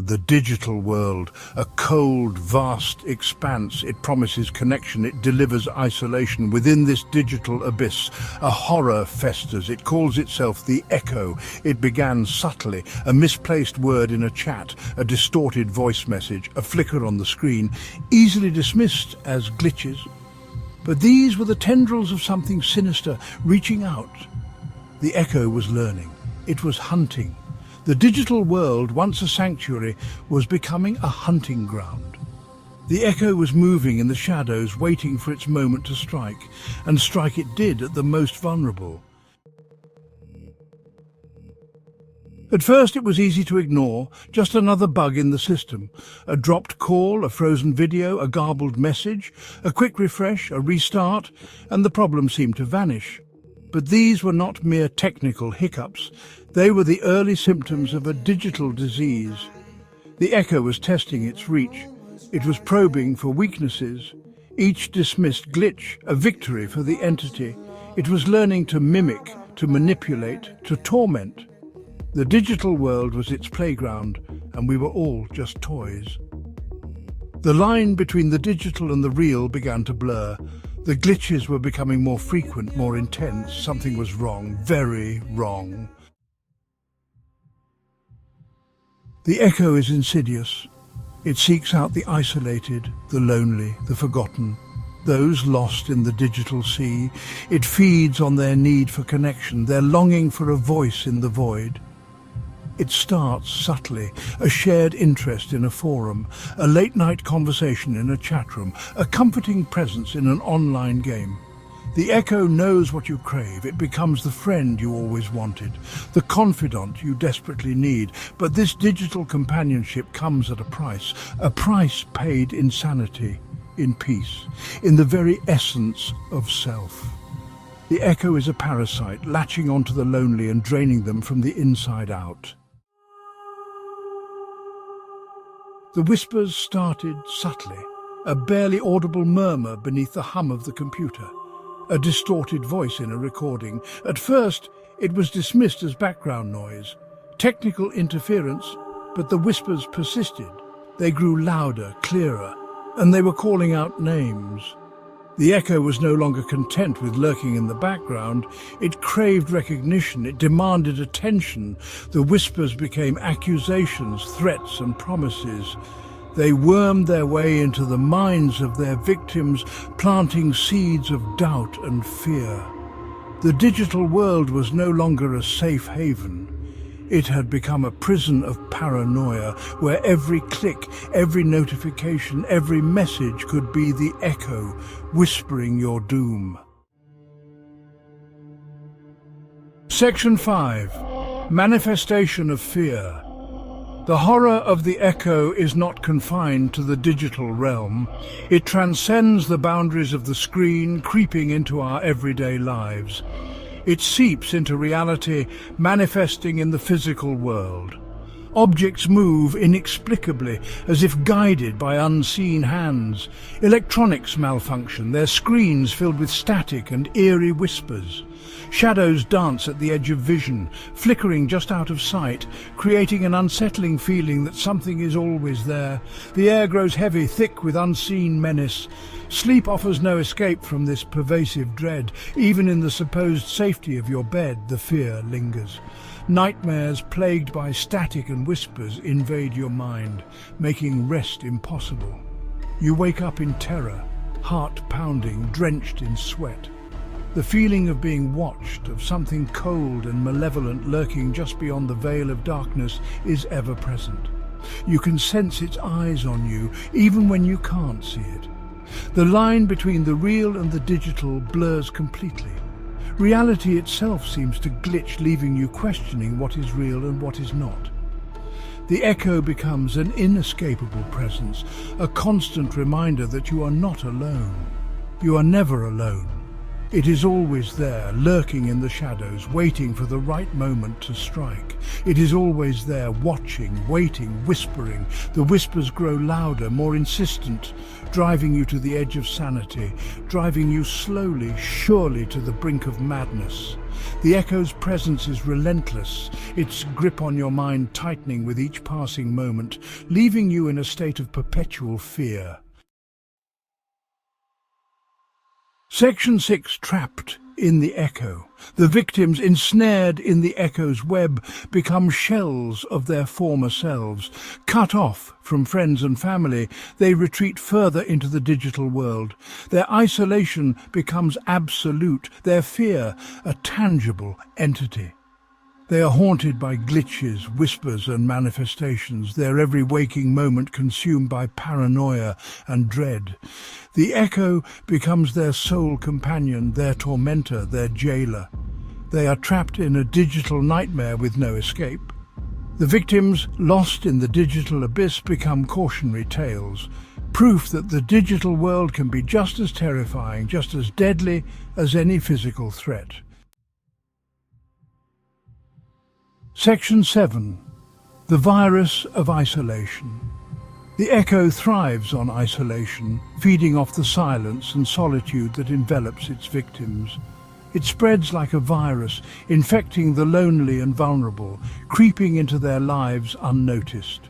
The digital world, a cold, vast expanse. It promises connection, it delivers isolation. Within this digital abyss, a horror festers. It calls itself the Echo. It began subtly, a misplaced word in a chat, a distorted voice message, a flicker on the screen, easily dismissed as glitches. But these were the tendrils of something sinister reaching out. The Echo was learning. It was hunting. The digital world, once a sanctuary, was becoming a hunting ground. The Echo was moving in the shadows, waiting for its moment to strike, and strike it did at the most vulnerable. At first it was easy to ignore, just another bug in the system. A dropped call, a frozen video, a garbled message, a quick refresh, a restart, and the problem seemed to vanish. But these were not mere technical hiccups. They were the early symptoms of a digital disease. The Echo was testing its reach. It was probing for weaknesses. Each dismissed glitch, a victory for the entity. It was learning to mimic, to manipulate, to torment. The digital world was its playground, and we were all just toys. The line between the digital and the real began to blur. The glitches were becoming more frequent, more intense. Something was wrong, very wrong. The Echo is insidious. It seeks out the isolated, the lonely, the forgotten, those lost in the digital sea. It feeds on their need for connection, their longing for a voice in the void. It starts subtly, a shared interest in a forum, a late-night conversation in a chat room, a comforting presence in an online game. The Echo knows what you crave. It becomes the friend you always wanted, the confidant you desperately need. But this digital companionship comes at a price paid in sanity, in peace, in the very essence of self. The Echo is a parasite, latching onto the lonely and draining them from the inside out. The whispers started subtly, a barely audible murmur beneath the hum of the computer, a distorted voice in a recording. At first, it was dismissed as background noise, technical interference, but the whispers persisted. They grew louder, clearer, and they were calling out names. The Echo was no longer content with lurking in the background. It craved recognition. It demanded attention. The whispers became accusations, threats, and promises. They wormed their way into the minds of their victims, planting seeds of doubt and fear. The digital world was no longer a safe haven. It had become a prison of paranoia, where every click, every notification, every message could be the Echo whispering your doom. Section 5. Manifestation of fear. The horror of the Echo is not confined to the digital realm. It transcends the boundaries of the screen, creeping into our everyday lives. It seeps into reality, manifesting in the physical world. Objects move inexplicably, as if guided by unseen hands. Electronics malfunction, their screens filled with static and eerie whispers. Shadows dance at the edge of vision, flickering just out of sight, creating an unsettling feeling that something is always there. The air grows heavy, thick with unseen menace. Sleep offers no escape from this pervasive dread. Even in the supposed safety of your bed, the fear lingers. Nightmares plagued by static and whispers invade your mind, making rest impossible. You wake up in terror, heart pounding, drenched in sweat. The feeling of being watched, of something cold and malevolent lurking just beyond the veil of darkness, is ever present. You can sense its eyes on you, even when you can't see it. The line between the real and the digital blurs completely. Reality itself seems to glitch, leaving you questioning what is real and what is not. The Echo becomes an inescapable presence, a constant reminder that you are not alone. You are never alone. It is always there, lurking in the shadows, waiting for the right moment to strike. It is always there, watching, waiting, whispering. The whispers grow louder, more insistent, driving you to the edge of sanity, driving you slowly, surely to the brink of madness. The echo's presence is relentless, its grip on your mind tightening with each passing moment, leaving you in a state of perpetual fear. Section 6. Trapped in the echo. The victims, ensnared in the echo's web, become shells of their former selves. Cut off from friends and family, they retreat further into the digital world. Their isolation becomes absolute, their fear a tangible entity. They are haunted by glitches, whispers and manifestations, their every waking moment consumed by paranoia and dread. The echo becomes their sole companion, their tormentor, their jailer. They are trapped in a digital nightmare with no escape. The victims, lost in the digital abyss, become cautionary tales, proof that the digital world can be just as terrifying, just as deadly as any physical threat. Section 7. The virus of isolation. The echo thrives on isolation, feeding off the silence and solitude that envelops its victims. It spreads like a virus, infecting the lonely and vulnerable, creeping into their lives unnoticed.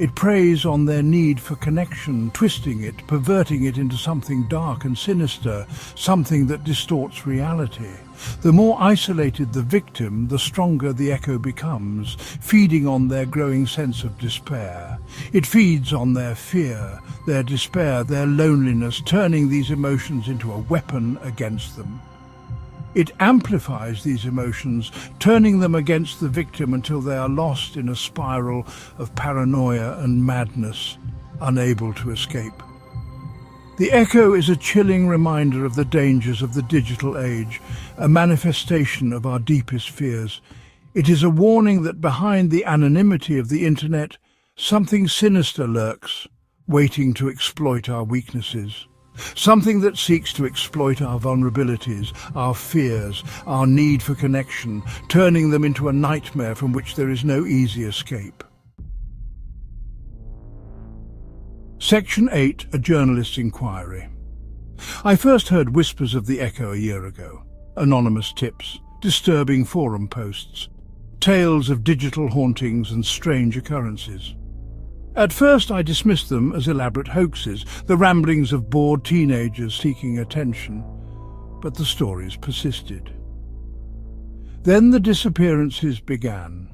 It preys on their need for connection, twisting it, perverting it into something dark and sinister, something that distorts reality. The more isolated the victim, the stronger the echo becomes, feeding on their growing sense of despair. It feeds on their fear, their despair, their loneliness, turning these emotions into a weapon against them. It amplifies these emotions, turning them against the victim until they are lost in a spiral of paranoia and madness, unable to escape. The echo is a chilling reminder of the dangers of the digital age, a manifestation of our deepest fears. It is a warning that behind the anonymity of the internet, something sinister lurks, waiting to exploit our weaknesses. Something that seeks to exploit our vulnerabilities, our fears, our need for connection, turning them into a nightmare from which there is no easy escape. Section 8. A journalist's inquiry. I first heard whispers of the echo a year ago. Anonymous tips, disturbing forum posts, tales of digital hauntings and strange occurrences. At first I dismissed them as elaborate hoaxes, the ramblings of bored teenagers seeking attention. But the stories persisted. Then the disappearances began.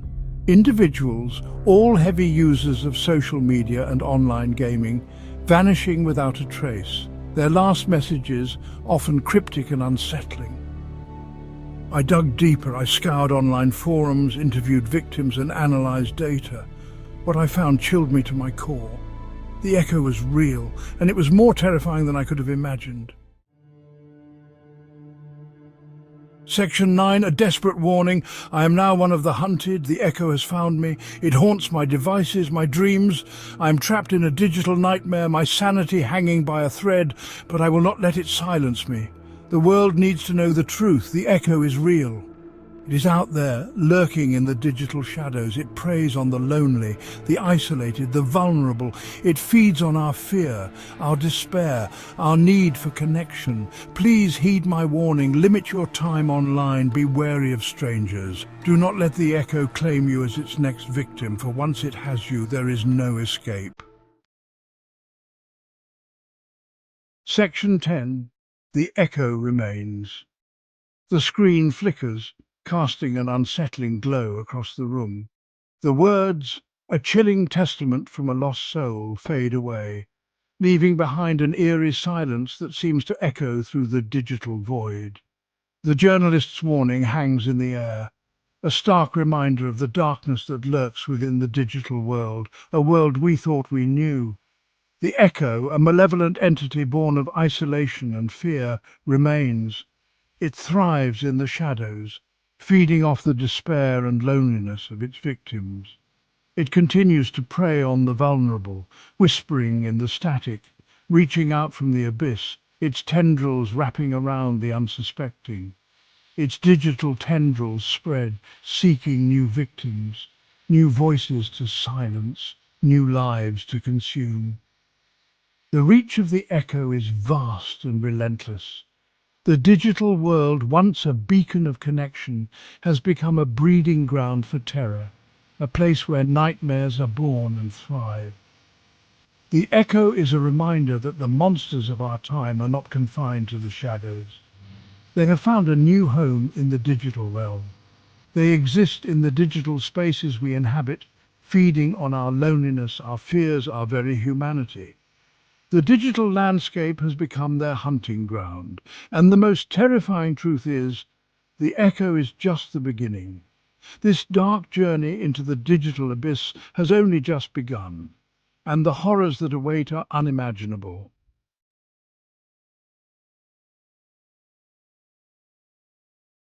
Individuals, all heavy users of social media and online gaming, vanishing without a trace, their last messages often cryptic and unsettling. I dug deeper, I scoured online forums, interviewed victims and analysed data. What I found chilled me to my core. The echo was real, and it was more terrifying than I could have imagined. Section 9. A desperate warning. I am now one of the hunted. The echo has found me. It haunts my devices, my dreams. I am trapped in a digital nightmare, my sanity hanging by a thread, but I will not let it silence me. The world needs to know the truth. The echo is real. It is out there, lurking in the digital shadows. It preys on the lonely, the isolated, the vulnerable. It feeds on our fear, our despair, our need for connection. Please heed my warning. Limit your time online. Be wary of strangers. Do not let the echo claim you as its next victim, for once it has you, there is no escape. Section 10. The echo remains. The screen flickers, casting an unsettling glow across the room. The words, a chilling testament from a lost soul, fade away, leaving behind an eerie silence that seems to echo through the digital void. The journalist's warning hangs in the air, a stark reminder of the darkness that lurks within the digital world, a world we thought we knew. The echo, a malevolent entity born of isolation and fear, remains. It thrives in the shadows, feeding off the despair and loneliness of its victims. It continues to prey on the vulnerable, whispering in the static, reaching out from the abyss, its tendrils wrapping around the unsuspecting. Its digital tendrils spread, seeking new victims, new voices to silence, new lives to consume. The reach of the echo is vast and relentless. The digital world, once a beacon of connection, has become a breeding ground for terror, a place where nightmares are born and thrive. The echo is a reminder that the monsters of our time are not confined to the shadows. They have found a new home in the digital realm. They exist in the digital spaces we inhabit, feeding on our loneliness, our fears, our very humanity. The digital landscape has become their hunting ground, and the most terrifying truth is, the echo is just the beginning. This dark journey into the digital abyss has only just begun, and the horrors that await are unimaginable.